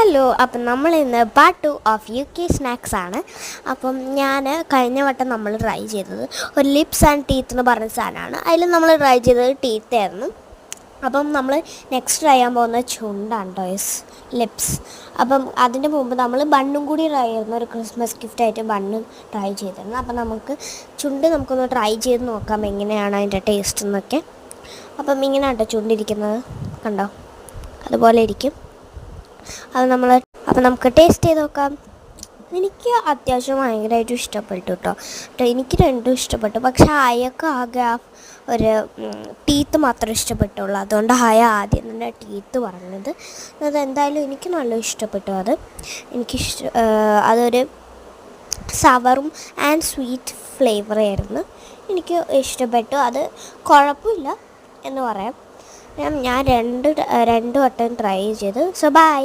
Hello, അപ്പം നമ്മൾ ഇന്ന് പാർട്ട് 2 ഓഫ് UK സ്നാക്സ് ആണ്. അപ്പം ഞാൻ കഴിഞ്ഞ വട്ടം നമ്മൾ ട്രൈ ചെയ്തത് ഒരു ലിപ്സ് ആൻഡ് ടീത്ത് എന്ന് പറഞ്ഞ സാധനമാണ്. അതിൽ നമ്മൾ ട്രൈ ചെയ്തത് ടീത്തായിരുന്നു. അപ്പം നമ്മൾ നെക്സ്റ്റ് ട്രൈ ചെയ്യാൻ പോകുന്ന ചുണ്ടാണ് ടോയ്സ് ലിപ്സ്. അപ്പം അതിൻ്റെ മുമ്പ് നമ്മൾ ബണ്ണും കൂടി ട്രൈ ചെയ്യുന്ന ഒരു ക്രിസ്മസ് ഗിഫ്റ്റായിട്ട് ബണ്ണും ട്രൈ ചെയ്തിരുന്നു. അപ്പം നമുക്കൊന്ന് ട്രൈ ചെയ്ത് നോക്കാം എങ്ങനെയാണ് അതിൻ്റെ ടേസ്റ്റ് എന്നൊക്കെ. അപ്പം ഇങ്ങനെയാണ് കേട്ടോ ചുണ്ടിരിക്കുന്നത്, കണ്ടോ? അതുപോലെ ഇരിക്കും. അപ്പം നമുക്ക് ടേസ്റ്റ് ചെയ്ത് നോക്കാം. എനിക്ക് അത്യാവശ്യം ഭയങ്കരമായിട്ടും ഇഷ്ടപ്പെട്ടു കേട്ടോ. എനിക്ക് രണ്ടും ഇഷ്ടപ്പെട്ടു. പക്ഷേ ആയൊക്കെ ആകെ ഒരു ടീത്ത് മാത്രമേ ഇഷ്ടപ്പെട്ടുള്ളൂ. അതുകൊണ്ട് ആദ്യം തന്നെ ടീത്ത് പറഞ്ഞത്. അതെന്തായാലും എനിക്ക് നല്ല ഇഷ്ടപ്പെട്ടു. അതൊരു സവറും ആൻഡ് സ്വീറ്റ് ഫ്ലേവറായിരുന്നു. എനിക്ക് ഇഷ്ടപ്പെട്ടു. അത് കുഴപ്പമില്ല എന്ന് പറയാം. ഞാൻ രണ്ട് വട്ടം ട്രൈ ചെയ്തു. So by.